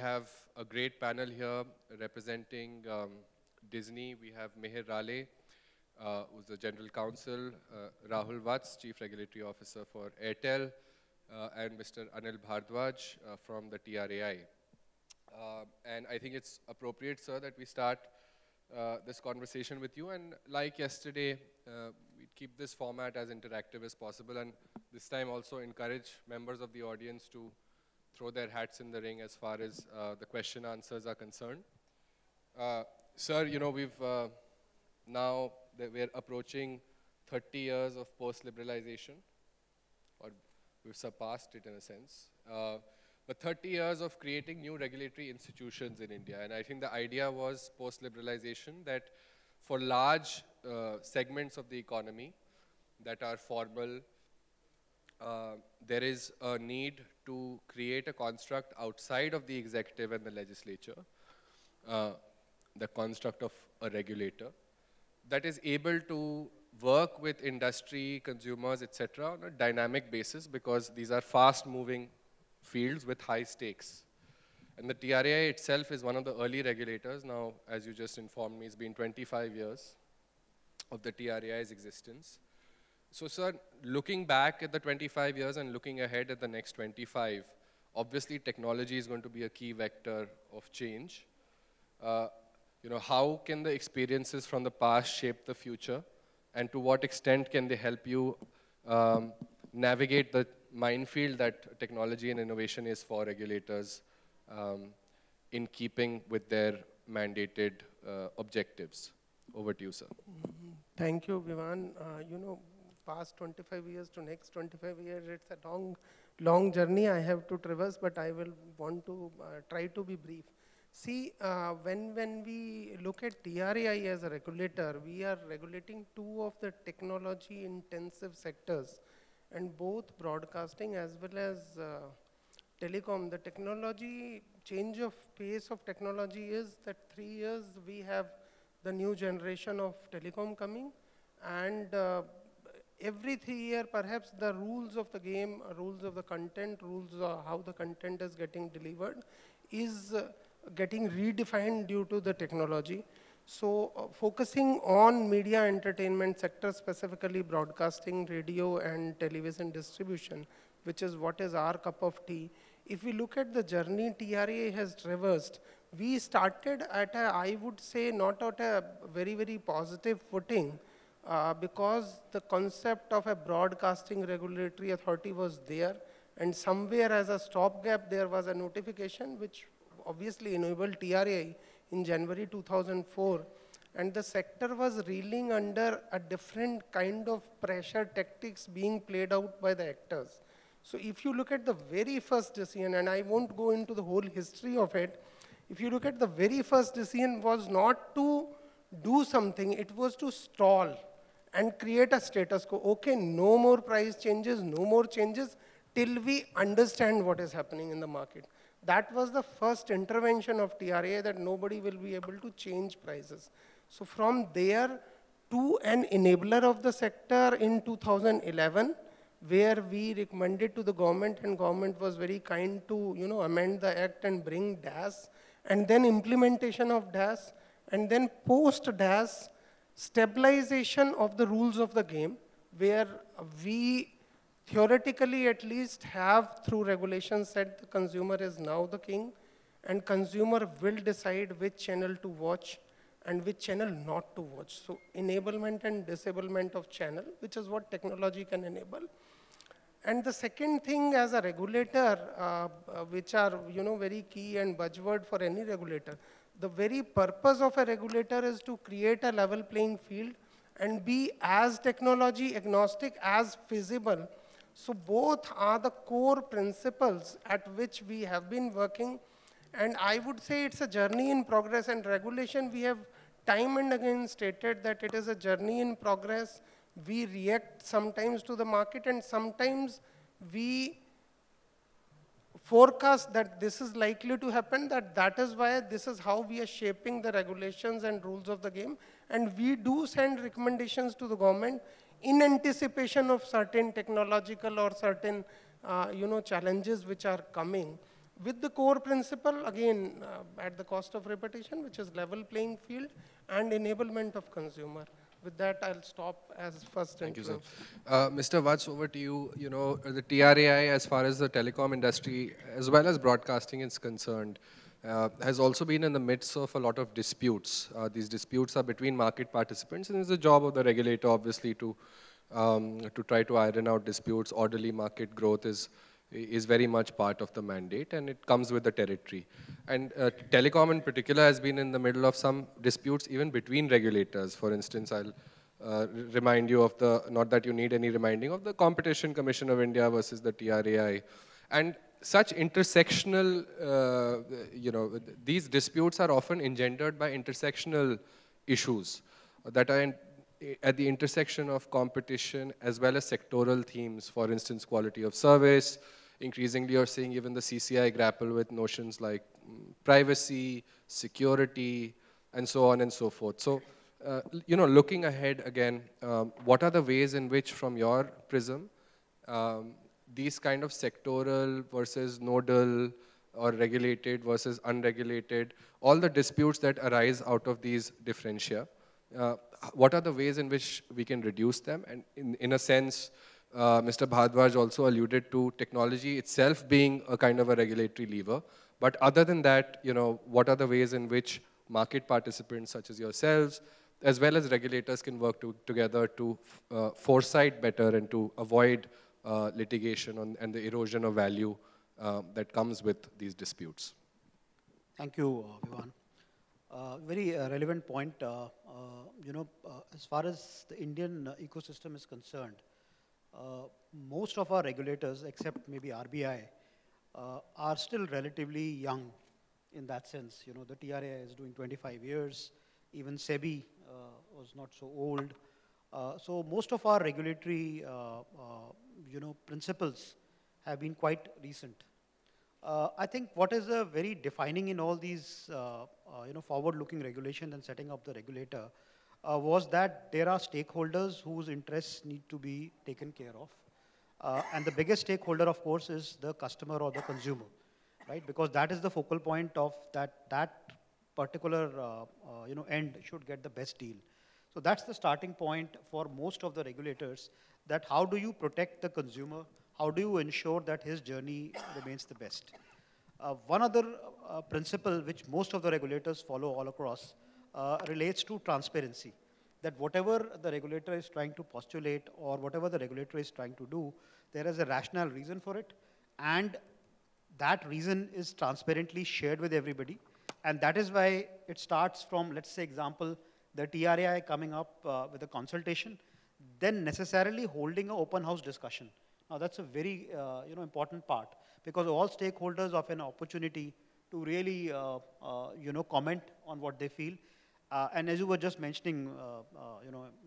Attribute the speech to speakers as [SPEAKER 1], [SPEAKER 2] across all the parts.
[SPEAKER 1] have a great panel here representing Disney. We have Mihir, Rale, who's the General Counsel, Rahul Vatts, Chief Regulatory Officer for Airtel, and Mr. Anil Bhardwaj from the TRAI. And I think it's appropriate, sir, that we start this conversation with you. And like yesterday, we keep this format as interactive as possible, and this time also encourage members of the audience to throw their hats in the ring as far as the question answers are concerned. Sir, you know, now that we're approaching 30 years of post-liberalization, or we've surpassed it in a sense. But 30 years of creating new regulatory institutions in India. And I think the idea was post-liberalization that for large segments of the economy that are formal, there is a need to create a construct outside of the executive and the legislature, the construct of a regulator, that is able to work with industry, consumers, etc. on a dynamic basis, because these are fast-moving fields with high stakes. And the TRAI itself is one of the early regulators. Now, as you just informed me, it's been 25 years of the TRAI's existence. So, sir, looking back at the 25 years and looking ahead at the next 25, obviously technology is going to be a key vector of change. You know, how can the experiences from the past shape the future? And to what extent can they help you navigate the minefield that technology and innovation is for regulators in keeping with their mandated objectives? Over to you, sir.
[SPEAKER 2] Thank you, Vivan. You know, past 25 years to next 25 years, it's a long journey I have to traverse, but I will want to try to be brief. See, when we look at TRAI as a regulator, we are regulating two of the technology-intensive sectors, and both broadcasting as well as telecom. The technology change of pace of technology is that 3 years we have the new generation of telecom coming, and every 3 years perhaps the rules of the game, rules of the content, rules how the content is getting delivered is getting redefined due to the technology. So focusing on media entertainment sector, specifically broadcasting, radio and television distribution, which is what is our cup of tea. If we look at the journey TRAI has traversed, we started at a, I would say, not at a very, very positive footing, because the concept of a broadcasting regulatory authority was there, and somewhere as a stopgap there was a notification which obviously enabled TRAI in January 2004, and the sector was reeling under a different kind of pressure tactics being played out by the actors. So if you look at the very first decision, and I won't go into the whole history of it, if you look at the very first decision was not to do something, it was to stall and create a status quo. Okay, no more price changes, no more changes till we understand what is happening in the market. That was the first intervention of TRAI, that nobody will be able to change prices. So from there to an enabler of the sector in 2011, where we recommended to the government, and government was very kind to, you know, amend the act and bring DAS, and then implementation of DAS, and then post-DAS, stabilization of the rules of the game, where we theoretically at least have through regulations said the consumer is now the king, and consumer will decide which channel to watch and which channel not to watch. So enablement and disablement of channel, which is what technology can enable. And the second thing as a regulator, which are, you know, very key and buzzword for any regulator, the very purpose of a regulator is to create a level playing field and be as technology agnostic as feasible. So both are the core principles at which we have been working. And I would say it's a journey in progress, and regulation, we have time and again stated that it is a journey in progress. We react sometimes to the market, and sometimes we forecast that this is likely to happen, that is why this is how we are shaping the regulations and rules of the game. And we do send recommendations to the government in anticipation of certain technological or certain you know, challenges which are coming. with the core principle, again, at the cost of repetition, which is level playing field and enablement of consumer. With that, I'll stop as first
[SPEAKER 1] Thank you, sir.
[SPEAKER 2] intervention.
[SPEAKER 1] Mr. Vatts, over to you. You know, the TRAI, as far as the telecom industry, as well as broadcasting is concerned, has also been in the midst of a lot of disputes. These disputes are between market participants, and it's the job of the regulator, obviously, to try to iron out disputes. Orderly market growth is very much part of the mandate, and it comes with the territory. And telecom in particular has been in the middle of some disputes even between regulators. For instance, I'll remind you of the, not that you need any reminding, of the Competition Commission of India versus the TRAI. And such intersectional, these disputes are often engendered by intersectional issues that are at the intersection of competition as well as sectoral themes, for instance, quality of service. Increasingly, you're seeing even the CCI grapple with notions like privacy, security, and so on and so forth. So, looking ahead again, what are the ways in which, from your prism, these kind of sectoral versus nodal or regulated versus unregulated, all the disputes that arise out of these differentia, uh, what are the ways in which we can reduce them? And in a sense, Mr. Bhardwaj also alluded to technology itself being a kind of a regulatory lever. But other than that, what are the ways in which market participants such as yourselves, as well as regulators, can work together to foresight better and to avoid litigation and the erosion of value that comes with these disputes?
[SPEAKER 3] Thank you, Vivan. Very relevant point. As far as the Indian ecosystem is concerned, most of our regulators, except maybe RBI, are still relatively young in that sense. You know, the TRAI is doing 25 years. Even SEBI was not so old. So most of our regulatory, principles have been quite recent. I think what is very defining in all these, forward-looking regulations and setting up the regulator was that there are stakeholders whose interests need to be taken care of. And the biggest stakeholder, of course, is the customer or the consumer, right? Because that is the focal point of that particular, end should get the best deal. So that's the starting point for most of the regulators, that how do you protect the consumer? How do you ensure that his journey remains the best? One other principle which most of the regulators follow all across relates to transparency. That whatever the regulator is trying to postulate or whatever the regulator is trying to do, there is a rational reason for it. And that reason is transparently shared with everybody. And that is why it starts from, let's say, example, the TRAI coming up with a consultation, then necessarily holding an open house discussion. Now, that's a very important part, because all stakeholders have an opportunity to really comment on what they feel. And as you were just mentioning,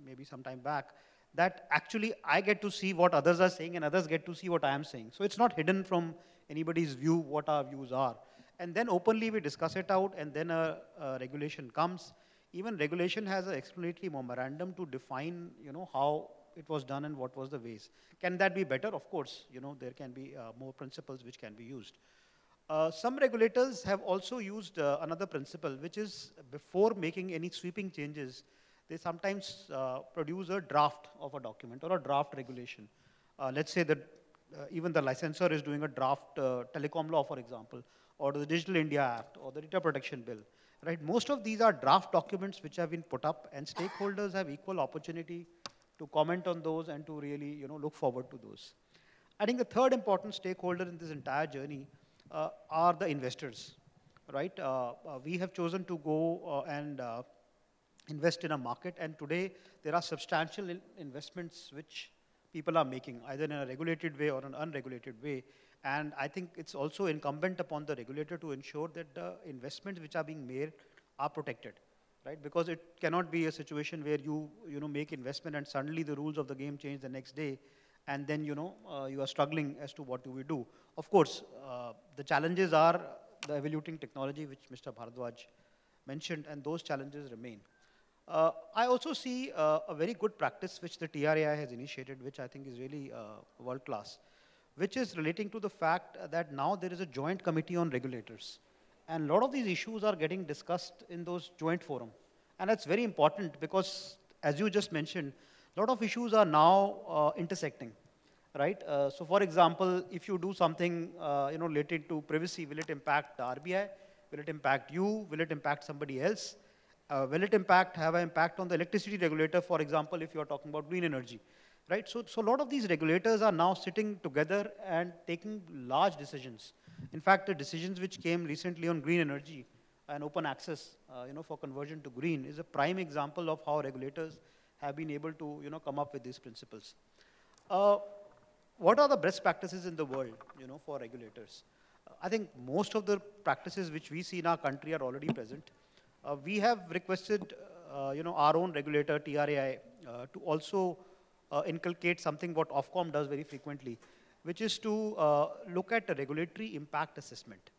[SPEAKER 3] maybe some time back, that actually I get to see what others are saying and others get to see what I am saying. So it's not hidden from anybody's view what our views are. And then openly we discuss it out, and then a regulation comes. Even regulation has an explanatory memorandum to define, how it was done and what was the ways. Can that be better? Of course, there can be more principles which can be used. Some regulators have also used another principle, which is before making any sweeping changes, they sometimes produce a draft of a document or a draft regulation. Let's say that even the licensor is doing a draft telecom law, for example, or the Digital India Act, or the Data Protection Bill. Right? Most of these are draft documents which have been put up, and stakeholders have equal opportunity to comment on those and to really look forward to those. I think the third important stakeholder in this entire journey are the investors. Right? We have chosen to go and invest in a market, and today there are substantial investments which people are making, either in a regulated way or an unregulated way. And I think it's also incumbent upon the regulator to ensure that the investments which are being made are protected, right? Because it cannot be a situation where you make investment and suddenly the rules of the game change the next day, and then you are struggling as to what do we do. Of course, the challenges are the evoluting technology, which Mr. Bhardwaj mentioned, and those challenges remain. I also see a very good practice which the TRAI has initiated, which I think is really world class, which is relating to the fact that now there is a joint committee on regulators. And a lot of these issues are getting discussed in those joint forum. And that's very important because, as you just mentioned, a lot of issues are now intersecting, right? So for example, if you do something related to privacy, will it impact the RBI? Will it impact you? Will it impact somebody else? Will it have an impact on the electricity regulator, for example, if you're talking about green energy, right? So a lot of these regulators are now sitting together and taking large decisions. In fact, the decisions which came recently on green energy and open access, for conversion to green is a prime example of how regulators have been able to, come up with these principles. What are the best practices in the world, for regulators? I think most of the practices which we see in our country are already present. We have requested, our own regulator, TRAI, to also inculcate something what Ofcom does very frequently, which is to look at a regulatory impact assessment,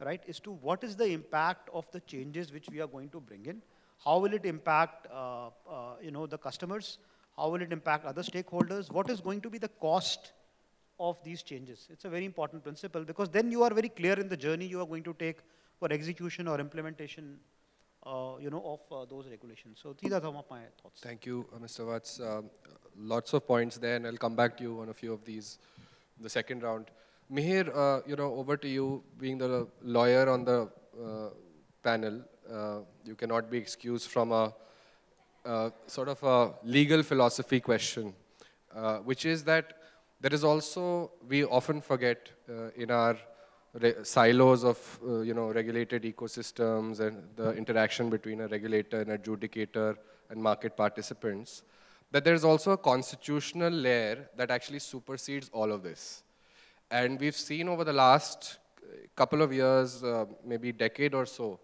[SPEAKER 3] right? As to what is the impact of the changes which we are going to bring in? How will it impact, the customers? How will it impact other stakeholders? What is going to be the cost of these changes? It's a very important principle because then you are very clear in the journey you are going to take for execution or implementation, of those regulations. So these are some of my thoughts.
[SPEAKER 1] Thank you, Mr. Vatts. Lots of points there, and I'll come back to you on a few of these in the second round. Mihir, over to you. Being the lawyer on the panel, you cannot be excused from a sort of a legal philosophy question, which is that there is also, we often forget in our silos of regulated ecosystems and the interaction between a regulator and adjudicator and market participants, that there is also a constitutional layer that actually supersedes all of this. And we've seen over the last couple of years, maybe decade or so,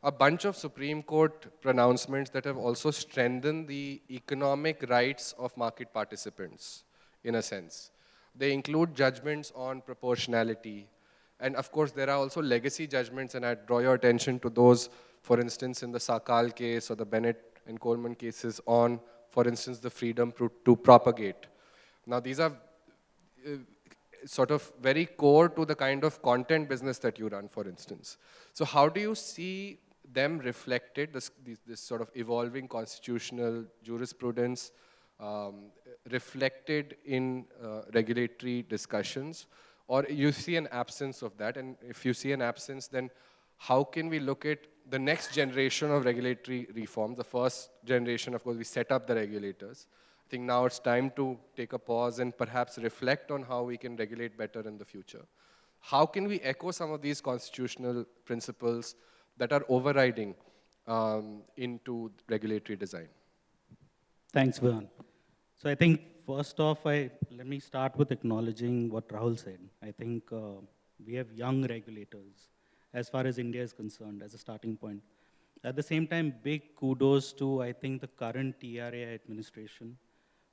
[SPEAKER 1] a bunch of Supreme Court pronouncements that have also strengthened the economic rights of market participants, in a sense. They include judgments on proportionality. And of course, there are also legacy judgments, and I draw your attention to those, for instance, in the Sakal case or the Bennett and Coleman cases on, for instance, the freedom to propagate. Now, these are sort of very core to the kind of content business that you run, for instance. So how do you see them reflected, this sort of evolving constitutional jurisprudence reflected in regulatory discussions? Or you see an absence of that? And if you see an absence, then how can we look at the next generation of regulatory reform? The first generation, of course, we set up the regulators. I think now it's time to take a pause and perhaps reflect on how we can regulate better in the future. How can we echo some of these constitutional principles that are overriding into regulatory design?
[SPEAKER 4] Thanks, Vivan. So I think first off, let me start with acknowledging what Rahul said. I think we have young regulators as far as India is concerned as a starting point. At the same time, big kudos to, I think, the current TRAI administration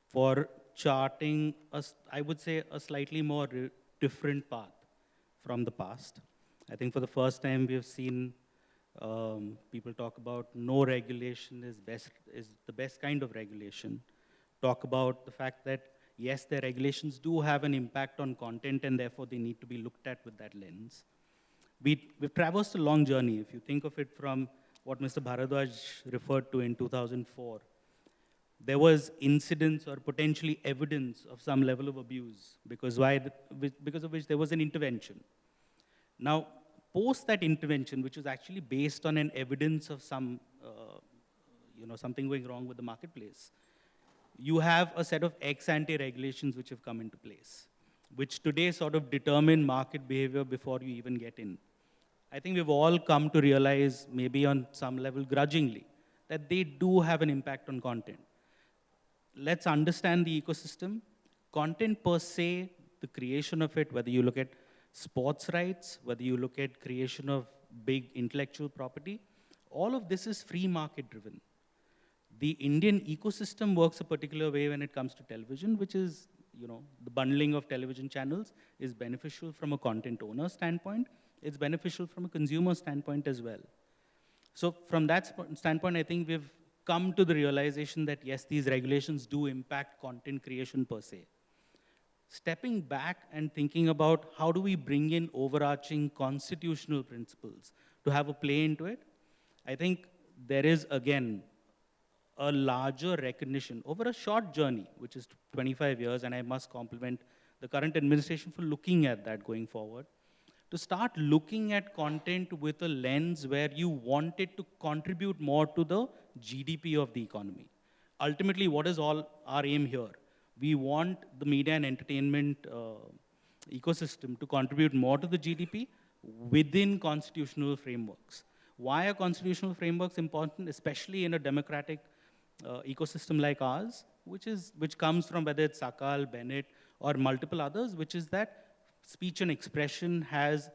[SPEAKER 4] for charting, I would say, a slightly more different path from the past. I think for the first time, we have seen people talk about no regulation is the best kind of regulation. Talk about the fact that, yes, the regulations do have an impact on content and therefore they need to be looked at with that lens. We've traversed a long journey. If you think of it from what Mr. Bhardwaj referred to in 2004, there was incidents or potentially evidence of some level of abuse because of which there was an intervention. Now, post that intervention, which was actually based on an evidence of some, something going wrong with the marketplace, you have a set of ex-ante regulations which have come into place, which today sort of determine market behavior before you even get in. I think we've all come to realize, maybe on some level grudgingly, that they do have an impact on content. Let's understand the ecosystem. Content per se, the creation of it, whether you look at sports rights, whether you look at creation of big intellectual property, all of this is free market driven. The Indian ecosystem works a particular way when it comes to television, which is, the bundling of television channels is beneficial from a content owner standpoint. It's beneficial from a consumer standpoint as well. So from that standpoint, I think we've come to the realization that, yes, these regulations do impact content creation per se. stepping back and thinking about how do we bring in overarching constitutional principles to have a play into it, I think there is, again, a larger recognition over a short journey, which is 25 years, and I must compliment the current administration for looking at that going forward, to start looking at content with a lens where you want it to contribute more to the GDP of the economy. Ultimately, what is all our aim here? We want the media and entertainment ecosystem to contribute more to the GDP within constitutional frameworks. Why are constitutional frameworks important, especially in a democratic ecosystem like ours, which comes from whether it's Sakal, Bennett, or multiple others, which is that speech and expression has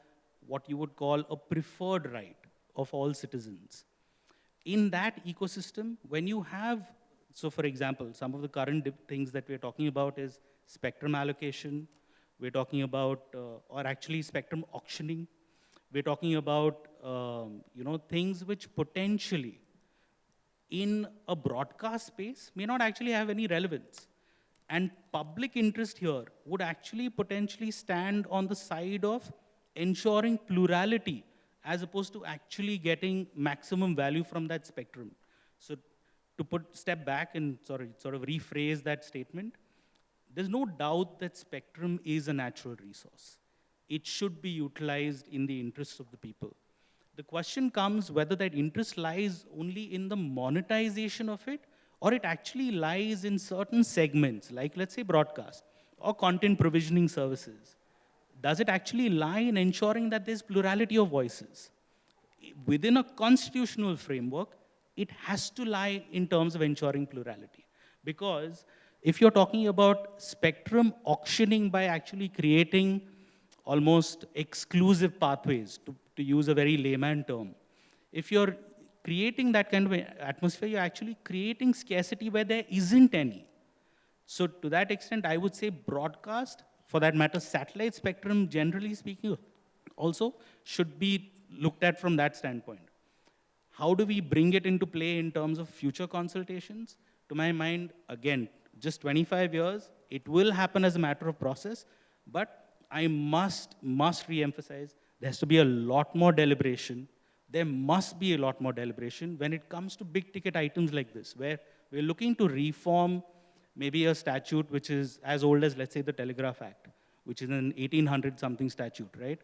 [SPEAKER 4] what you would call a preferred right of all citizens. In that ecosystem, when you have, so for example, some of the current things that we're talking about is spectrum allocation, we're talking about, or actually spectrum auctioning, we're talking about, things which potentially in a broadcast space may not actually have any relevance. And public interest here would actually potentially stand on the side of ensuring plurality as opposed to actually getting maximum value from that spectrum. So to step back and sort of rephrase that statement, there's no doubt that spectrum is a natural resource. It should be utilized in the interests of the people. The question comes whether that interest lies only in the monetization of it, or it actually lies in certain segments, like let's say broadcast, or content provisioning services. Does it actually lie in ensuring that there's plurality of voices? Within a constitutional framework, it has to lie in terms of ensuring plurality. Because if you're talking about spectrum auctioning by actually creating almost exclusive pathways, to use a very layman term, if you're creating that kind of atmosphere, you're actually creating scarcity where there isn't any. So to that extent, I would say broadcast, for that matter, satellite spectrum, generally speaking, also should be looked at from that standpoint. How do we bring it into play in terms of future consultations? To my mind, again, just 25 years, it will happen as a matter of process, but I must re-emphasize, there has to be a lot more deliberation. There must be a lot more deliberation when it comes to big ticket items like this, where we're looking to reform maybe a statute which is as old as, let's say, the Telegraph Act, which is an 1800 something statute, right?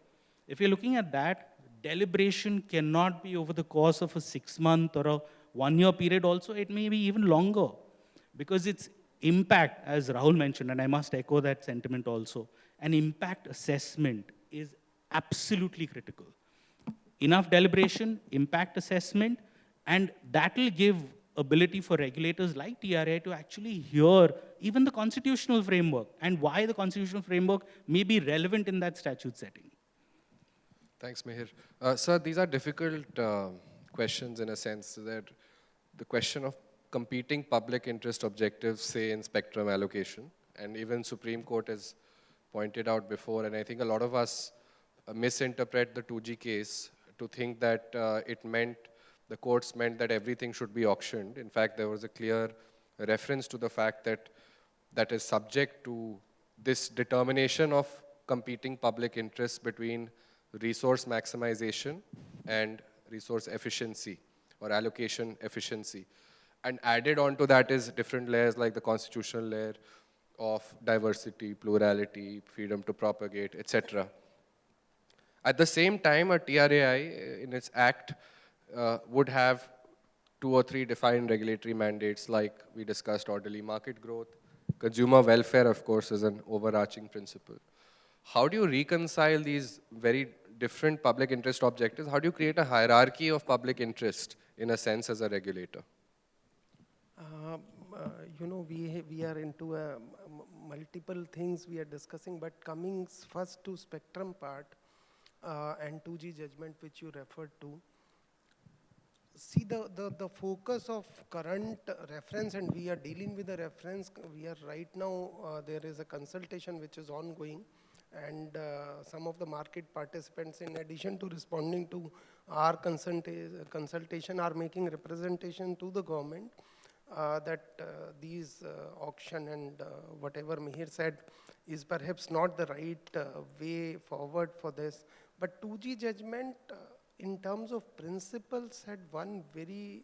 [SPEAKER 4] If you're looking at that, deliberation cannot be over the course of a 6-month or a 1-year period also. It may be even longer, because its impact, as Rahul mentioned, and I must echo that sentiment also, an impact assessment is absolutely critical. Enough deliberation, impact assessment, and that will give ability for regulators like TRAI to actually hear even the constitutional framework and why the constitutional framework may be relevant in that statute setting.
[SPEAKER 1] Thanks, Mihir. Sir, these are difficult questions in a sense that the question of competing public interest objectives, say in spectrum allocation, and even Supreme Court has pointed out before, and I think a lot of us misinterpret the 2G case to think that the courts meant that everything should be auctioned. In fact, there was a clear reference to the fact that that is subject to this determination of competing public interests between resource maximization and resource efficiency or allocation efficiency. And added on to that is different layers like the constitutional layer of diversity, plurality, freedom to propagate, etc. At the same time, a TRAI in its act would have 2 or 3 defined regulatory mandates like we discussed, orderly market growth. Consumer welfare, of course, is an overarching principle. How do you reconcile these very different public interest objectives? How do you create a hierarchy of public interest, in a sense, as a regulator?
[SPEAKER 2] We are into multiple things we are discussing, but coming first to spectrum part and 2G judgment, which you referred to. See, the focus of current reference, and we are dealing with the reference, we are right now, there is a consultation which is ongoing, and some of the market participants, in addition to responding to our consultation, are making representation to the government. these auction and whatever Mihir said is perhaps not the right way forward for this. But 2G judgment in terms of principles had one very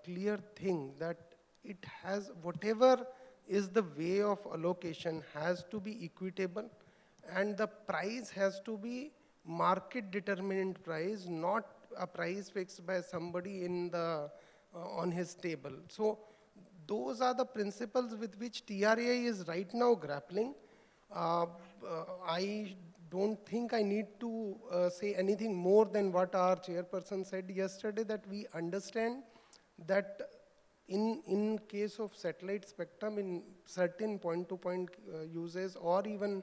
[SPEAKER 2] clear thing, that it has, whatever is the way of allocation has to be equitable, and the price has to be market determined price, not a price fixed by somebody in the on his table. So those are the principles with which TRAI is right now grappling. I don't think I need to say anything more than what our chairperson said yesterday, that we understand that in case of satellite spectrum, in certain point-to-point uses or even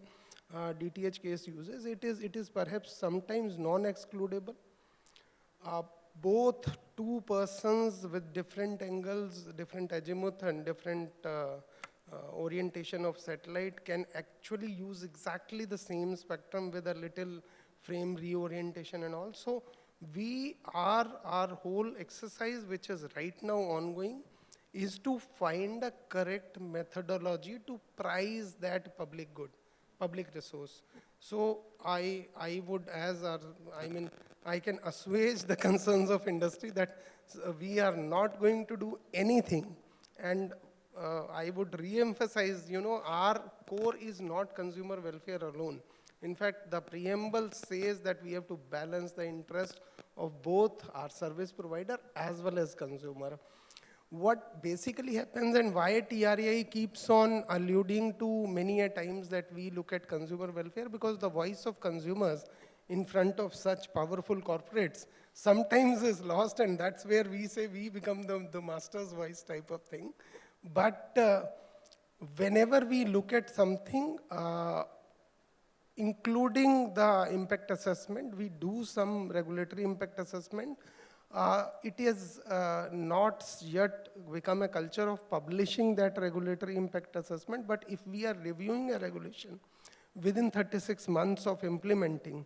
[SPEAKER 2] DTH case uses, it is perhaps sometimes non-excludable. Both two persons with different angles, different azimuth and different orientation of satellite can actually use exactly the same spectrum with a little frame reorientation and all. So our whole exercise, which is right now ongoing, is to find a correct methodology to price that public good, public resource. So I would, I can assuage the concerns of industry that we are not going to do anything. And I would re-emphasize, our core is not consumer welfare alone. In fact, the preamble says that we have to balance the interest of both our service provider as well as consumer. What basically happens, and why TRAI keeps on alluding to many a times that we look at consumer welfare, because the voice of consumers in front of such powerful corporates sometimes is lost, and that's where we say we become the master's voice type of thing. But whenever we look at something, including the impact assessment, we do some regulatory impact assessment. It is not yet become a culture of publishing that regulatory impact assessment, but if we are reviewing a regulation within 36 months of implementing,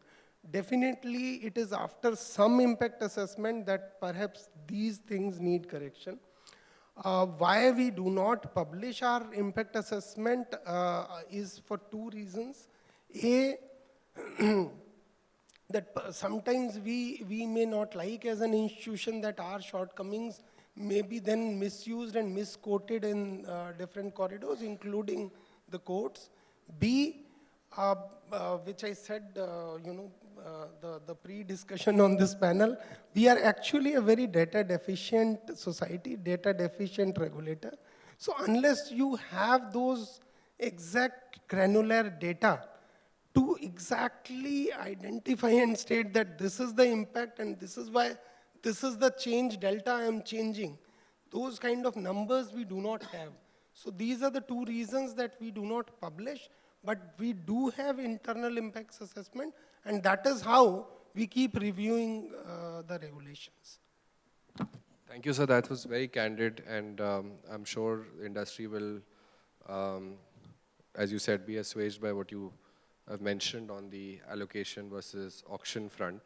[SPEAKER 2] definitely it is after some impact assessment that perhaps these things need correction. Why we do not publish our impact assessment is for two reasons. A, that sometimes we may not like as an institution that our shortcomings may be then misused and misquoted in different corridors, including the courts. B, which I said, the pre-discussion on this panel, we are actually a very data deficient society, data deficient regulator. So unless you have those exact granular data to exactly identify and state that this is the impact and this is why, this is the change delta I am changing, those kind of numbers we do not have. So these are the two reasons that we do not publish, but we do have internal impacts assessment, and that is how we keep reviewing the regulations.
[SPEAKER 1] Thank you, sir. That was very candid, and I'm sure the industry will, as you said, be assuaged by what you have mentioned on the allocation versus auction front.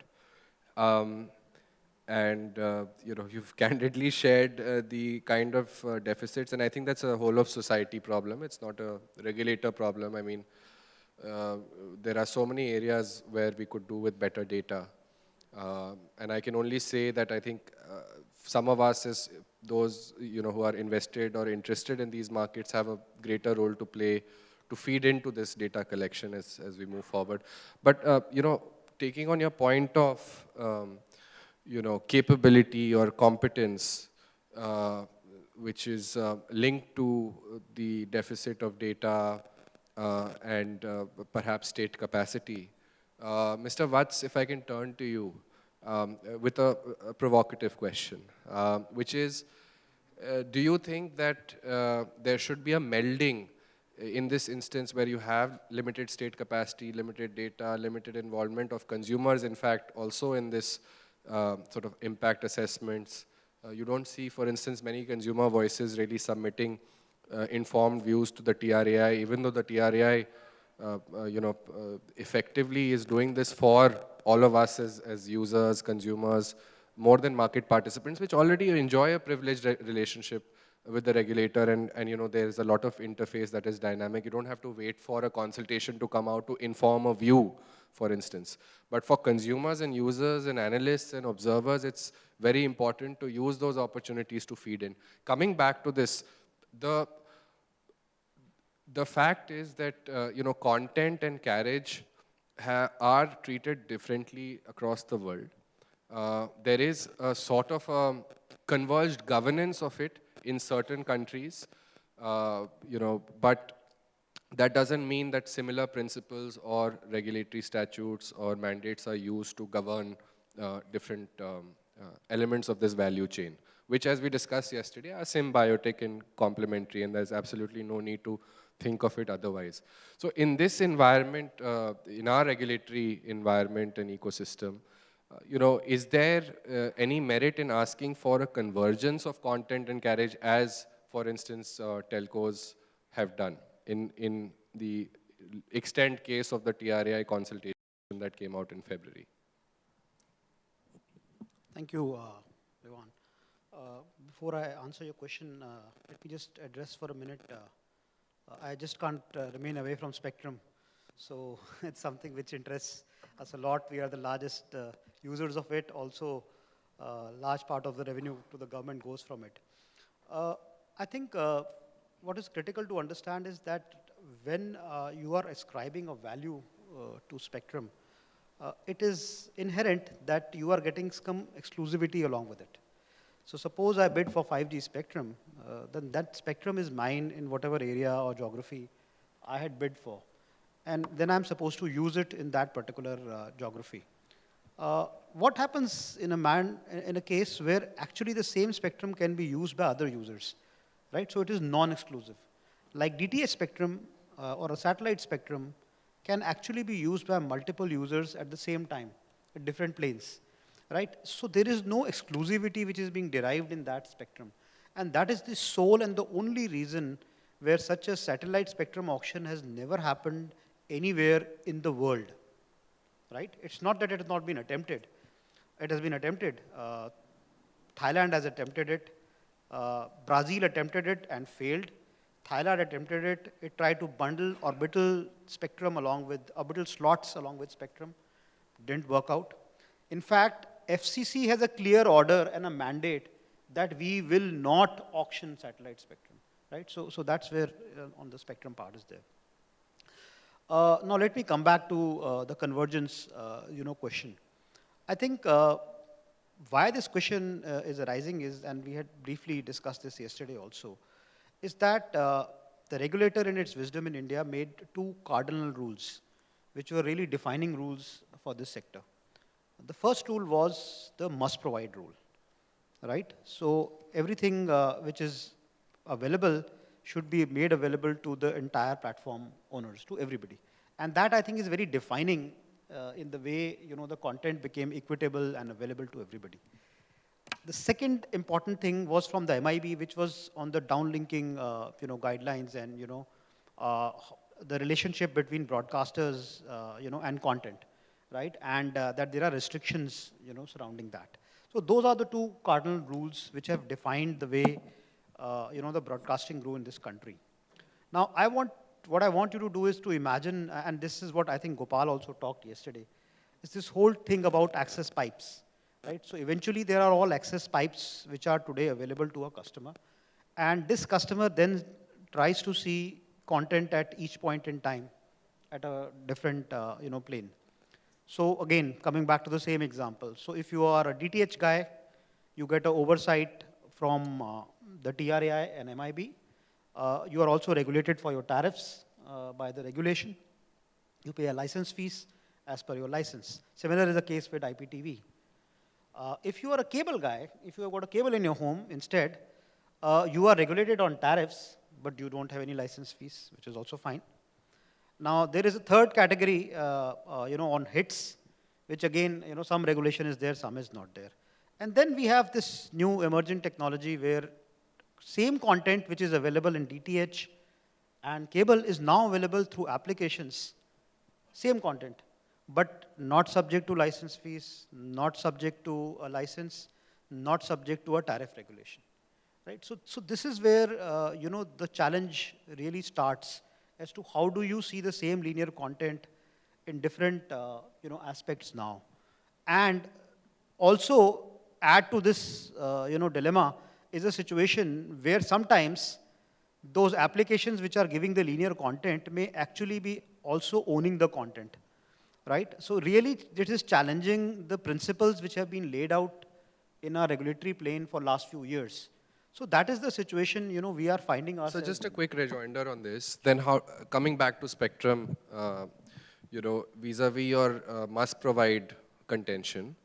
[SPEAKER 1] You've candidly shared the kind of deficits, and I think that's a whole of society problem. It's not a regulator problem. I mean, there are so many areas where we could do with better data. And I can only say that I think some of us as those who are invested or interested in these markets have a greater role to play to feed into this data collection as we move forward. But, taking on your point of, capability or competence, which is linked to the deficit of data and perhaps state capacity. Mr. Vatts, if I can turn to you with a provocative question, which is, do you think that there should be a melding in this instance where you have limited state capacity, limited data, limited involvement of consumers, in fact, also in this sort of impact assessments? You don't see, for instance, many consumer voices really submitting informed views to the TRAI, even though the TRAI, effectively is doing this for all of us as users, consumers, more than market participants, which already enjoy a privileged relationship with the regulator, and there's a lot of interface that is dynamic. You don't have to wait for a consultation to come out to inform a view, for instance. But for consumers and users and analysts and observers, it's very important to use those opportunities to feed in. Coming back to this, the fact is that content and carriage are treated differently across the world. There is a sort of a converged governance of it in certain countries, but that doesn't mean that similar principles or regulatory statutes or mandates are used to govern different elements of this value chain, which, as we discussed yesterday, are symbiotic and complementary, and there's absolutely no need to think of it otherwise. So in this environment, in our regulatory environment and ecosystem, is there any merit in asking for a convergence of content and carriage as, for instance, telcos have done in the extent case of the TRAI consultation that came out in February?
[SPEAKER 3] Thank you, Vivan. Before I answer your question, let me just address for a minute. I just can't remain away from spectrum. So it's something which interests us a lot. We are the largest users of it. Also, large part of the revenue to the government goes from it. I think what is critical to understand is that when you are ascribing a value to spectrum, it is inherent that you are getting some exclusivity along with it. So suppose I bid for 5G spectrum, then that spectrum is mine in whatever area or geography I had bid for. And then I'm supposed to use it in that particular geography. What happens in a case where actually the same spectrum can be used by other users, right? So it is non-exclusive. Like DTH spectrum or a satellite spectrum can actually be used by multiple users at the same time, at different planes, right? So there is no exclusivity which is being derived in that spectrum. And that is the sole and the only reason where such a satellite spectrum auction has never happened anywhere in the world, right? It's not that it has not been attempted. It has been attempted. Thailand has attempted it. Brazil attempted it and failed. Thailand attempted it. It tried to bundle orbital spectrum along with orbital slots along with spectrum. Didn't work out. In fact, FCC has a clear order and a mandate that we will not auction satellite spectrum, right? So that's where on the spectrum part is there. Now let me come back to the convergence, question. I think why this question is arising is, and we had briefly discussed this yesterday also, is that the regulator in its wisdom in India made two cardinal rules, which were really defining rules for this sector. The first rule was the must provide rule, right? So everything which is available should be made available to the entire platform owners, to everybody. And that, I think, is very defining in the way the content became equitable and available to everybody. The second important thing was from the MIB, which was on the downlinking guidelines and the relationship between broadcasters and content, right? And that there are restrictions surrounding that. So those are the two cardinal rules which have defined the way the broadcasting grew in this country. Now, what I want you to do is to imagine, and this is what I think Gopal also talked yesterday, is this whole thing about access pipes, right? So eventually there are all access pipes which are today available to a customer. And this customer then tries to see content at each point in time at a different plane. So again, coming back to the same example. So if you are a DTH guy, you get an oversight from the TRAI and MIB. You are also regulated for your tariffs by the regulation. You pay a license fees as per your license. Similar is the case with IPTV. If you are a cable guy, if you have got a cable in your home, instead, you are regulated on tariffs, but you don't have any license fees, which is also fine. Now, there is a third category, on hits, which again, some regulation is there, some is not there. And then we have this new emerging technology where same content which is available in DTH and cable is now available through applications, same content, but not subject to license fees, not subject to a license, not subject to a tariff regulation, right? So this is where, the challenge really starts as to how do you see the same linear content in different, aspects now. And also add to this, dilemma is a situation where sometimes those applications which are giving the linear content may actually be also owning the content, right? So really, this is challenging the principles which have been laid out in our regulatory plane for last few years. So that is the situation, we are finding
[SPEAKER 1] So
[SPEAKER 3] ourselves
[SPEAKER 1] just a
[SPEAKER 3] in.
[SPEAKER 1] quick rejoinder on this. Then how, coming back to spectrum, vis-a-vis your must-provide contention,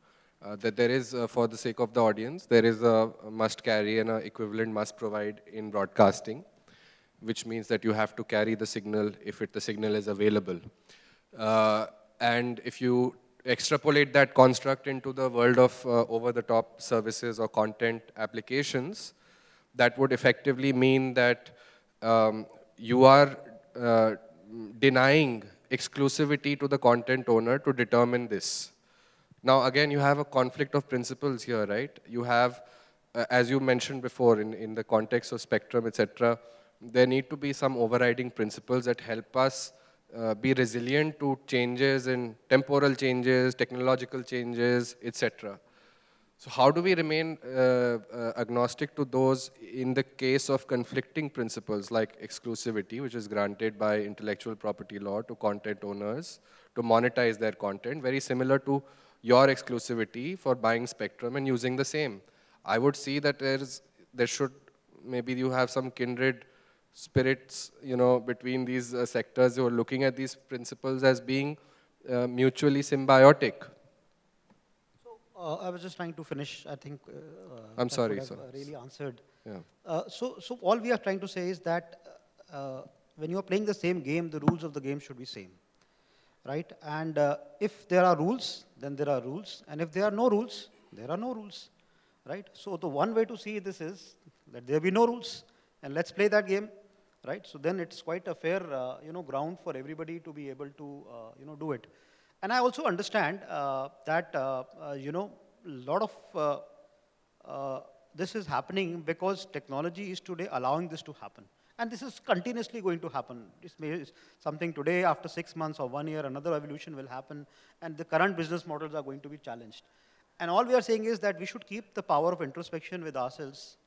[SPEAKER 1] that there is, for the sake of the audience, there is a must-carry and an equivalent must-provide in broadcasting, which means that you have to carry the signal if the signal is available. And if you extrapolate that construct into the world of over-the-top services or content applications, that would effectively mean that you are denying exclusivity to the content owner to determine this. Now, again, you have a conflict of principles here, right? You have, as you mentioned before, in the context of spectrum, etc., there need to be some overriding principles that help us be resilient to changes in temporal changes, technological changes, etc. So how do we remain agnostic to those in the case of conflicting principles like exclusivity, which is granted by intellectual property law to content owners to monetize their content, very similar to your exclusivity for buying spectrum and using the same? I would see that there should, maybe you have some kindred spirits, between these sectors who are looking at these principles as being mutually symbiotic.
[SPEAKER 3] I was just trying to finish. I think
[SPEAKER 1] I'm
[SPEAKER 3] that would
[SPEAKER 1] sorry,
[SPEAKER 3] have
[SPEAKER 1] sir.
[SPEAKER 3] really answered.
[SPEAKER 1] Yeah.
[SPEAKER 3] So all we are trying to say is that when you are playing the same game, the rules of the game should be same, right? And if there are rules, then there are rules. And if there are no rules, there are no rules, right? So the one way to see this is that there be no rules, and let's play that game, right? So then it's quite a fair, ground for everybody to be able to, do it. And I also understand that, a lot of this is happening because technology is today allowing this to happen. And this is continuously going to happen. This may something today, after 6 months or 1 year, another evolution will happen, and the current business models are going to be challenged. And all we are saying is that we should keep the power of introspection with ourselves,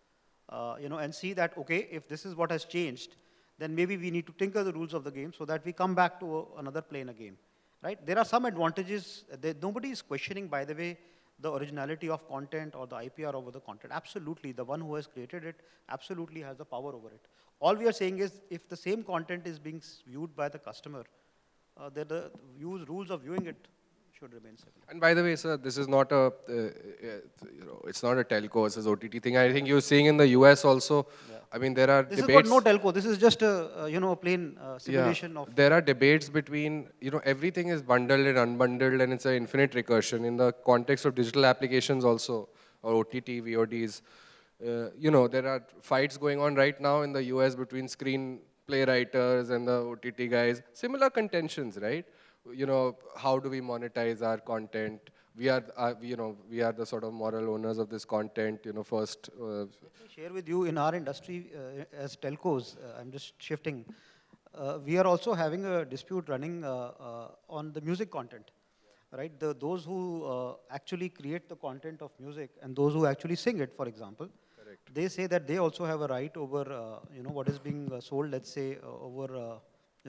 [SPEAKER 3] and see that, okay, if this is what has changed, then maybe we need to tinker the rules of the game so that we come back to another plane again. Right? There are some advantages. Nobody is questioning, by the way, the originality of content or the IPR over the content. Absolutely, the one who has created it absolutely has the power over it. All we are saying is, if the same content is being viewed by the customer, the rules of viewing it should remain similar.
[SPEAKER 1] And by the way, sir, this is not a, it's not a telco versus OTT thing. I think you're seeing in the US also. Yeah. I mean, there are
[SPEAKER 3] this
[SPEAKER 1] debates.
[SPEAKER 3] This is got no telco. This is just a plain simulation of.
[SPEAKER 1] There are debates between, everything is bundled and unbundled, and it's an infinite recursion in the context of digital applications also, or OTT, VODs. There are fights going on right now in the US between screenplay writers and the OTT guys. Similar contentions, right? How do we monetize our content? We are the sort of moral owners of this content, first.
[SPEAKER 3] Let me share with you, in our industry, as telcos, I'm just shifting, we are also having a dispute running on the music content, right? Those who actually create the content of music and those who actually sing it, for example, correct, they say that they also have a right over, what is being sold, let's say, over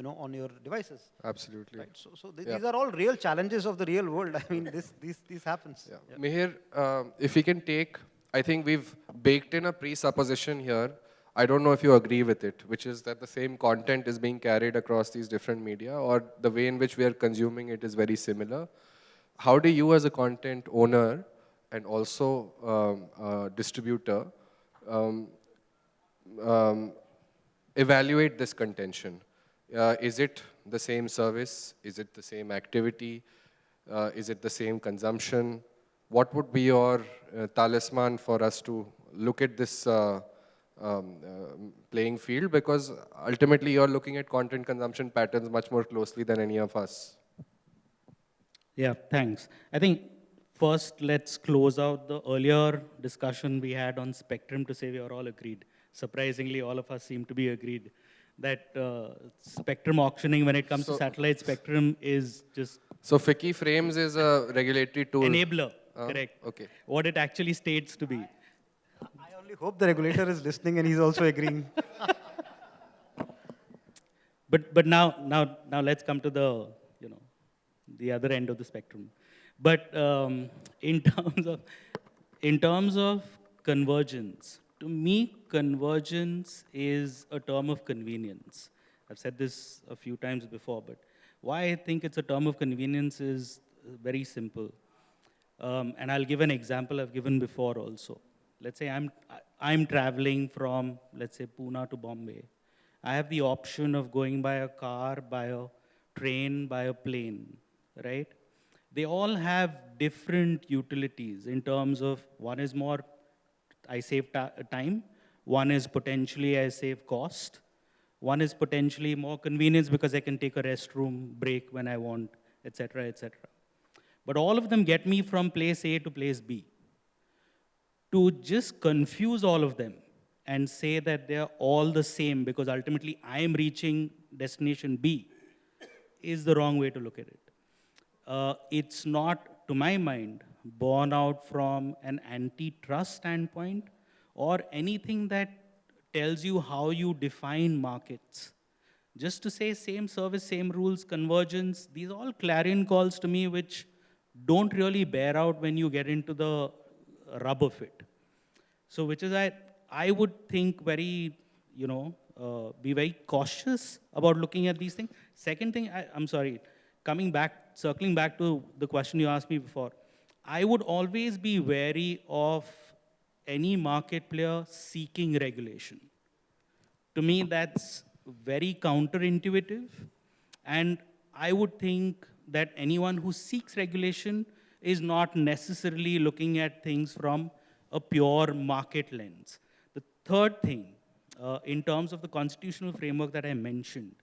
[SPEAKER 3] on your devices.
[SPEAKER 1] Absolutely.
[SPEAKER 3] Right? So these are all real challenges of the real world. I mean, this happens.
[SPEAKER 1] Yeah. Yeah. Mihir, if we can take, I think we've baked in a presupposition here. I don't know if you agree with it, which is that the same content is being carried across these different media, or the way in which we are consuming it is very similar. How do you as a content owner and also distributor evaluate this contention? Is it the same service? Is it the same activity? Is it the same consumption? What would be your talisman for us to look at this playing field? Because ultimately you're looking at content consumption patterns much more closely than any of us.
[SPEAKER 4] Yeah, thanks. I think first, let's close out the earlier discussion we had on spectrum to say we are all agreed. Surprisingly, all of us seem to be agreed that spectrum auctioning when it comes to
[SPEAKER 1] So-
[SPEAKER 4] satellite spectrum is just
[SPEAKER 1] So FICCI frames is a regulatory tool.
[SPEAKER 4] enabler, correct?
[SPEAKER 1] Okay.
[SPEAKER 4] What it actually states to be.
[SPEAKER 3] I only hope the regulator is listening and he's also agreeing.
[SPEAKER 4] But now let's come to the the other end of the spectrum. But in terms of convergence, to me, convergence is a term of convenience. I've said this a few times before, but why I think it's a term of convenience is very simple. And I'll give an example I've given before also. Let's say I'm traveling from, let's say, Pune to Bombay. I have the option of going by a car, by a train, by a plane, right? They all have different utilities in terms of one is more, I save time. One is potentially I save cost. One is potentially more convenience because I can take a restroom break when I want, etc., etc. But all of them get me from place A to place B. To just confuse all of them and say that they're all the same because ultimately I am reaching destination B is the wrong way to look at it. It's not, to my mind, born out from an antitrust standpoint or anything that tells you how you define markets. Just to say same service, same rules, convergence, these are all clarion calls to me which don't really bear out when you get into the rub of it. So which is I would think very, be very cautious about looking at these things. Second thing, I'm sorry, circling back to the question you asked me before, I would always be wary of any market player seeking regulation. To me, that's very counterintuitive. And I would think that anyone who seeks regulation is not necessarily looking at things from a pure market lens. The third thing, in terms of the constitutional framework that I mentioned,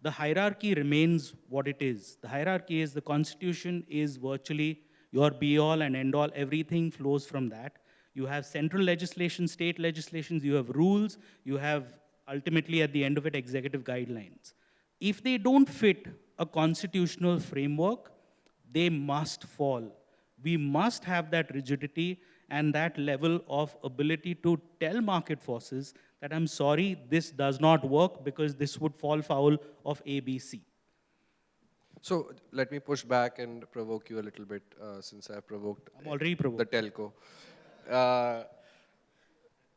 [SPEAKER 4] the hierarchy remains what it is. The hierarchy is the constitution is virtually your be-all and end-all. Everything flows from that. You have central legislation, state legislations, you have rules, you have ultimately at the end of it executive guidelines. If they don't fit a constitutional framework, they must fall. We must have that rigidity and that level of ability to tell market forces that I'm sorry, this does not work because this would fall foul of ABC.
[SPEAKER 1] So let me push back and provoke you a little bit since I've provoked
[SPEAKER 4] I'm already provoked.
[SPEAKER 1] the telco.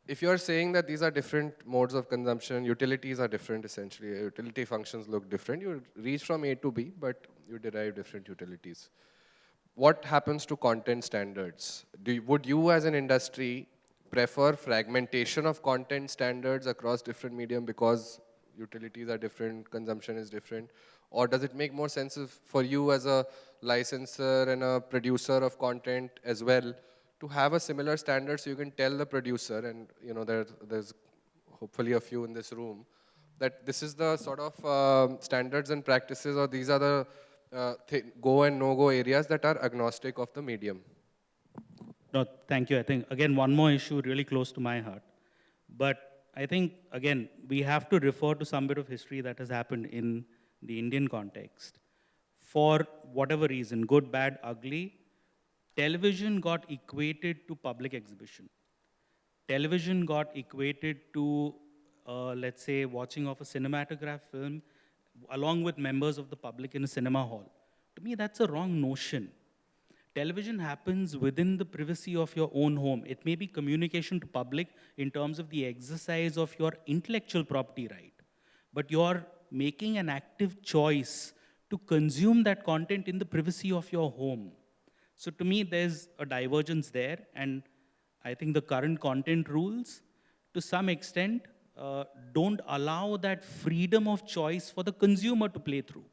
[SPEAKER 1] If you're saying that these are different modes of consumption, utilities are different essentially, utility functions look different, you reach from A to B, but you derive different utilities. What happens to content standards? Would you as an industry prefer fragmentation of content standards across different medium because utilities are different, consumption is different? Or does it make more sense for you as a licensor and a producer of content as well to have a similar standard so you can tell the producer, and there's hopefully a few in this room, that this is the sort of standards and practices, or these are the go and no-go areas that are agnostic of the medium?
[SPEAKER 4] No, thank you. I think, again, one more issue really close to my heart. But I think, again, we have to refer to some bit of history that has happened in the Indian context. For whatever reason, good, bad, ugly, television got equated to public exhibition. Television got equated to, let's say, watching of a cinematograph film along with members of the public in a cinema hall. To me, that's a wrong notion. Television happens within the privacy of your own home. It may be communication to public in terms of the exercise of your intellectual property right, but you're making an active choice to consume that content in the privacy of your home. So to me, there's a divergence there, and I think the current content rules, to some extent, don't allow that freedom of choice for the consumer to play through.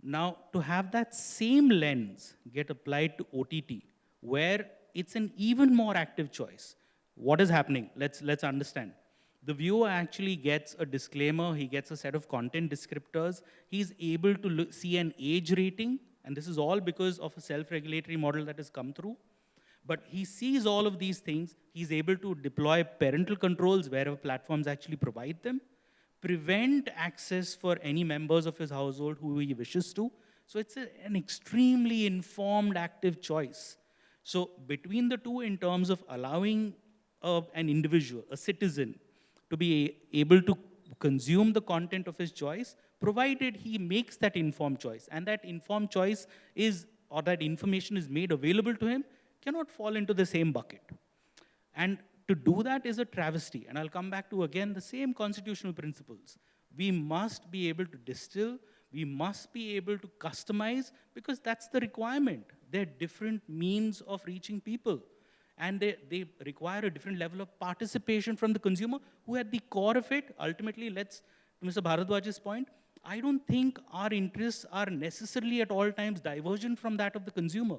[SPEAKER 4] Now, to have that same lens get applied to OTT, where it's an even more active choice. What is happening? Let's understand. The viewer actually gets a disclaimer, he gets a set of content descriptors, he's able to see an age rating And this is all because of a self-regulatory model that has come through. But he sees all of these things. He's able to deploy parental controls wherever platforms actually provide them, prevent access for any members of his household who he wishes to. So it's an extremely informed, active choice. So between the two, in terms of allowing an individual, a citizen, to be able to consume the content of his choice, provided he makes that informed choice, and that informed choice is, or that information is made available to him, cannot fall into the same bucket. And to do that is a travesty. And I'll come back to, again, the same constitutional principles. We must be able to distill, we must be able to customize, because that's the requirement. There are different means of reaching people. And they require a different level of participation from the consumer, who at the core of it, ultimately, to Mr. Bhardwaj's point, I don't think our interests are necessarily at all times divergent from that of the consumer.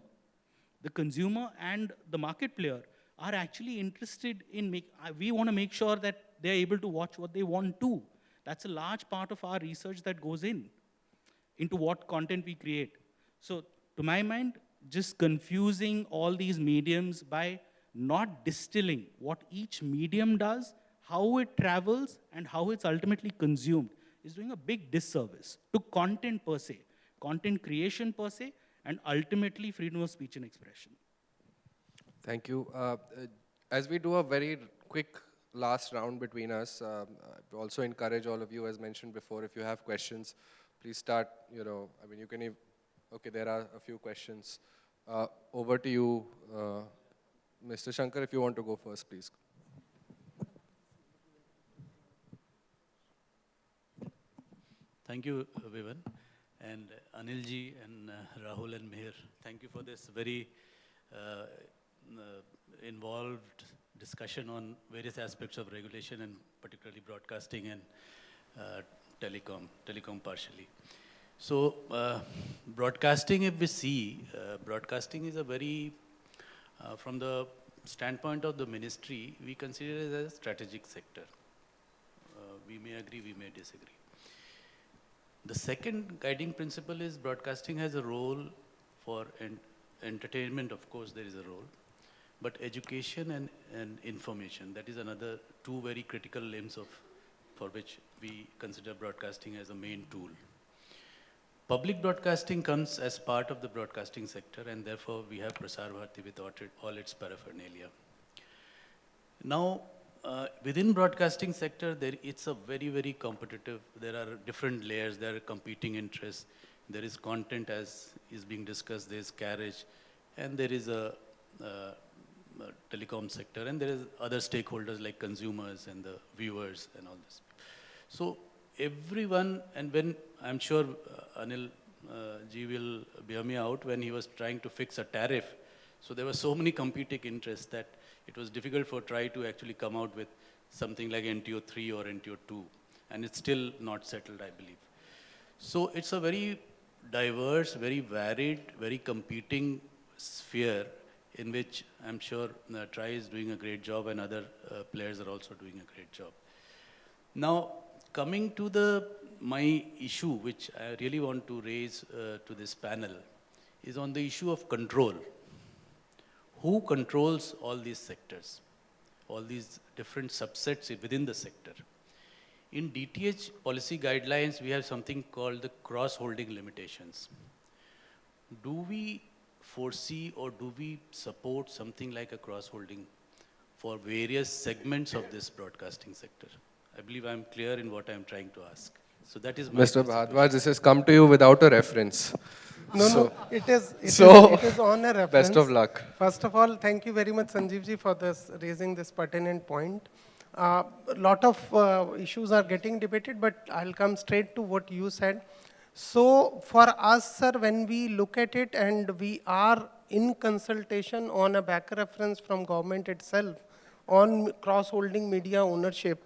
[SPEAKER 4] The consumer and the market player are actually interested in, we want to make sure that they're able to watch what they want to. That's a large part of our research that goes into what content we create. So to my mind, just confusing all these mediums by not distilling what each medium does, how it travels, and how it's ultimately consumed is doing a big disservice to content per se, content creation per se, and ultimately freedom of speech and expression.
[SPEAKER 1] Thank you. As we do a very quick last round between us, I also encourage all of you, as mentioned before, if you have questions, please start, I mean, you can, okay, there are a few questions. Over to you, Mr. Shankar, if you want to go first, please.
[SPEAKER 5] Thank you, Vivan, and Anil ji and Rahul and Mihir. Thank you for this very involved discussion on various aspects of regulation, and particularly broadcasting and telecom partially. So broadcasting, if we see, broadcasting is a very, from the standpoint of the ministry, we consider it as a strategic sector. We may agree, we may disagree. The second guiding principle is broadcasting has a role for entertainment, of course there is a role, but education and information, that is another two very critical limbs for which we consider broadcasting as a main tool. Public broadcasting comes as part of the broadcasting sector, and therefore we have Prasar Bharati with all its paraphernalia. Now, within broadcasting sector, it's a very, very competitive. There are different layers. There are competing interests. There is content as is being discussed. There is carriage, and there is a telecom sector, and there is other stakeholders like consumers and the viewers and all this. So everyone, and when I'm sure Anil ji will bear me out when he was trying to fix a tariff. So there were so many competing interests that it was difficult for TRAI to actually come out with something like NTO 3 or NTO 2. And it's still not settled, I believe. So it's a very diverse, very varied, very competing sphere in which I'm sure TRAI is doing a great job, and other players are also doing a great job. Now, coming to my issue, which I really want to raise to this panel, is on the issue of control. Who controls all these sectors, all these different subsets within the sector? In DTH policy guidelines, we have something called the cross-holding limitations. Do we foresee or do we support something like a cross-holding for various segments of this broadcasting sector? I believe I'm clear in what I'm trying to ask. So that is my
[SPEAKER 1] Mr. Bhardwaj, this has come to you without a reference.
[SPEAKER 2] No, it is on a reference.
[SPEAKER 1] Best of luck.
[SPEAKER 2] First of all, thank you very much, Sanjeev ji, for raising this pertinent point. A lot of issues are getting debated, but I'll come straight to what you said. So for us, sir, when we look at it, and we are in consultation on a back reference from government itself on cross-holding media ownership,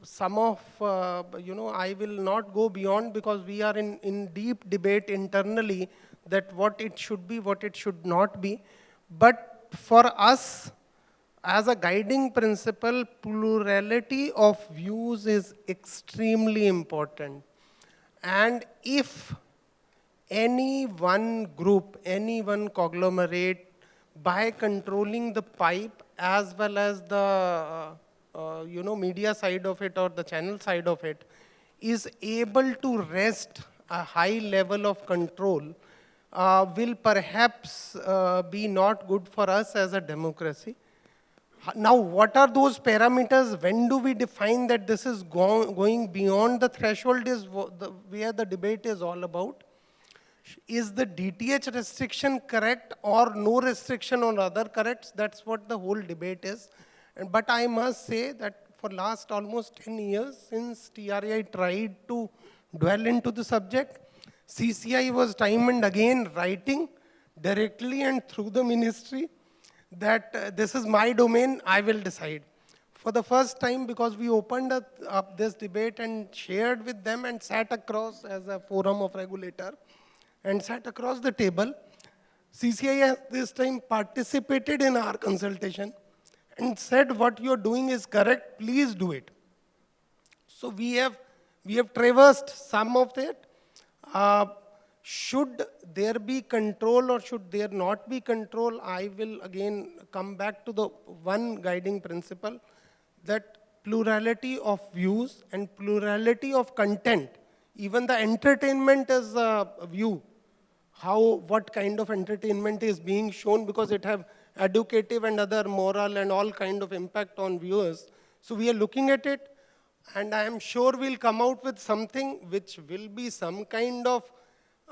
[SPEAKER 2] some of, I will not go beyond, because we are in deep debate internally that what it should be, what it should not be. But for us, as a guiding principle, plurality of views is extremely important. And if any one group, any one conglomerate, by controlling the pipe as well as the media side of it or the channel side of it, is able to wrest a high level of control, will perhaps be not good for us as a democracy. Now, what are those parameters? When do we define that this is going beyond the threshold is where the debate is all about. Is the DTH restriction correct or no restriction on other corrects? That's what the whole debate is. But I must say that for last almost 10 years, since TRAI tried to dwell into the subject, CCI was time and again writing directly and through the ministry that this is my domain, I will decide. For the first time, because we opened up this debate and shared with them and sat across as a forum of regulator and sat across the table, CCI has this time participated in our consultation and said what you're doing is correct, please do it. So we have traversed some of that. Should there be control or should there not be control? I will again come back to the one guiding principle, that plurality of views and plurality of content. Even the entertainment is a view. What kind of entertainment is being shown, because it have educative and other moral and all kind of impact on viewers. So we are looking at it, and I am sure we'll come out with something which will be some kind of,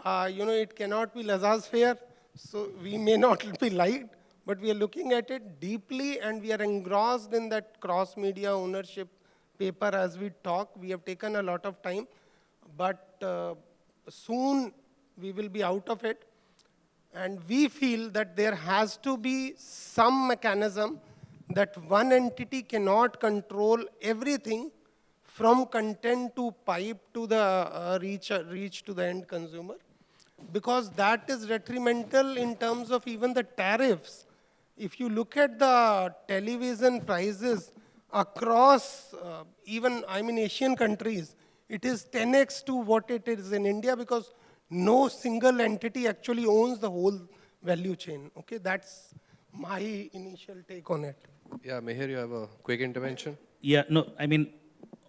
[SPEAKER 2] it cannot be laissez-faire, so we may not be liked, but we are looking at it deeply and we are engrossed in that cross-media ownership paper as we talk. We have taken a lot of time, but soon we will be out of it. And we feel that there has to be some mechanism that one entity cannot control everything from content to pipe to the reach to the end consumer, because that is detrimental in terms of even the tariffs. If you look at the television prices across Asian countries, it is 10x to what it is in India, because no single entity actually owns the whole value chain. Okay, that's my initial take on it.
[SPEAKER 1] Yeah, Mihir, you have a quick intervention?
[SPEAKER 4] Yeah, no, I mean,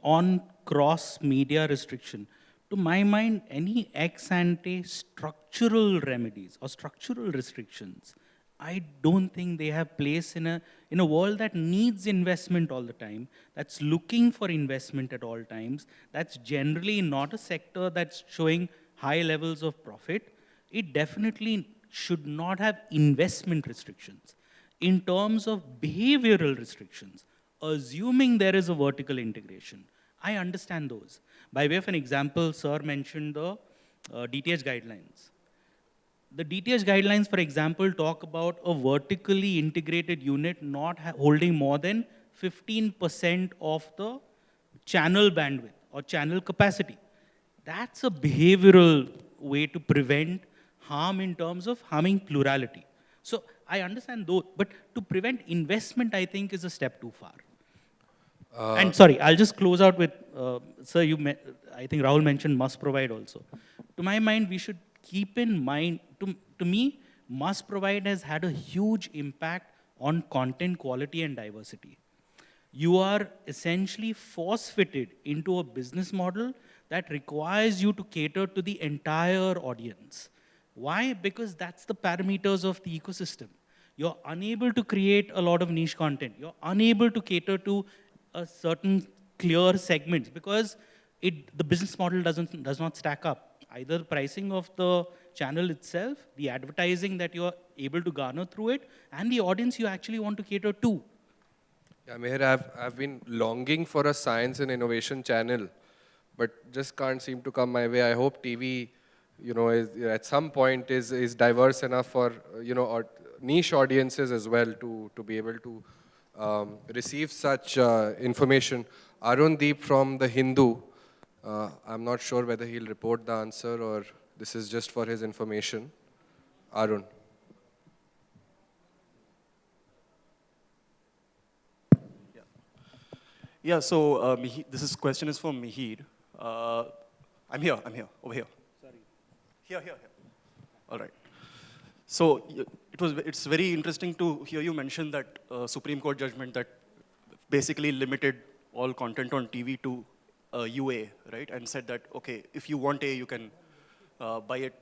[SPEAKER 4] on cross-media restriction, to my mind, any ex-ante structural remedies or structural restrictions, I don't think they have place in a world that needs investment all the time, that's looking for investment at all times, that's generally not a sector that's showing high levels of profit. It definitely should not have investment restrictions. In terms of behavioral restrictions, assuming there is a vertical integration, I understand those. By way of an example, sir mentioned the DTH guidelines. The DTH guidelines, for example, talk about a vertically integrated unit not holding more than 15% of the channel bandwidth or channel capacity. That's a behavioral way to prevent harm in terms of harming plurality. So I understand those, but to prevent investment, I think, is a step too far. And sorry, I'll just close out with, sir, I think Rahul mentioned must provide also. To my mind, we should keep in mind, to me, must provide has had a huge impact on content quality and diversity. You are essentially force-fitted into a business model that requires you to cater to the entire audience. Why? Because that's the parameters of the ecosystem. You're unable to create a lot of niche content. You're unable to cater to a certain clear segments because the business model does not stack up. Either the pricing of the channel itself, the advertising that you are able to garner through it, and the audience you actually want to cater to.
[SPEAKER 1] Yeah, Mihir, I've been longing for a science and innovation channel, but just can't seem to come my way. I hope TV, at some point is diverse enough for, or niche audiences as well to be able to receive such information. Arun Deep from The Hindu, I'm not sure whether he'll report the answer or this is just for his information. Arun.
[SPEAKER 6] Yeah, so this question is for Mihir. I'm here, over here. Sorry. Here. All right. So it's very interesting to hear you mention that Supreme Court judgment that basically limited all content on TV to UA, right? And said that, okay, if you want A, you can buy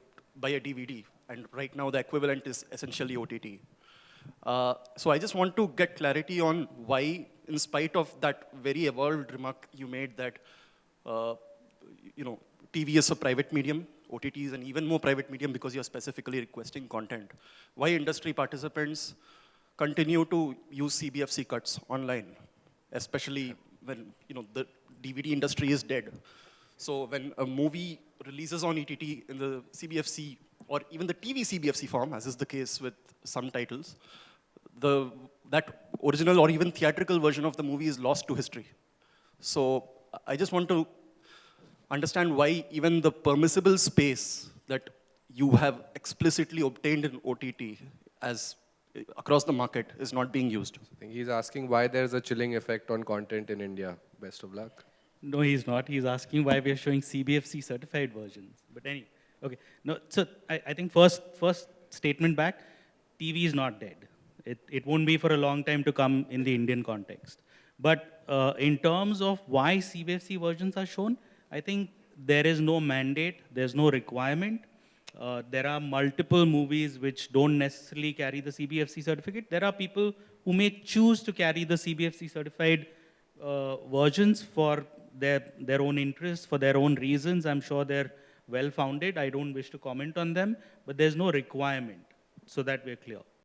[SPEAKER 6] a DVD. And right now the equivalent is essentially OTT. So I just want to get clarity on why, in spite of that very evolved remark you made that, TV is a private medium, OTT is an even more private medium because you're specifically requesting content. Why industry participants continue to use CBFC cuts online, especially when the DVD industry is dead. So when a movie releases on ETT in the CBFC or even the TV CBFC form, as is the case with some titles, that original or even theatrical version of the movie is lost to history. So I just want to understand why even the permissible space that you have explicitly obtained in OTT as across the market is not being used.
[SPEAKER 1] I think he's asking why there's a chilling effect on content in India. Best of luck.
[SPEAKER 4] No, he's not. He's asking why we are showing CBFC certified versions. But anyway, okay. No, so I think first statement back, TV is not dead. It won't be for a long time to come in the Indian context. But in terms of why CBFC versions are shown, I think there is no mandate, there's no requirement. There are multiple movies which don't necessarily carry the CBFC certificate. There are people who may choose to carry the CBFC certified versions for their own interests, for their own reasons. I'm sure they're well-founded. I don't wish to comment on them, but there's no requirement, so that we're clear.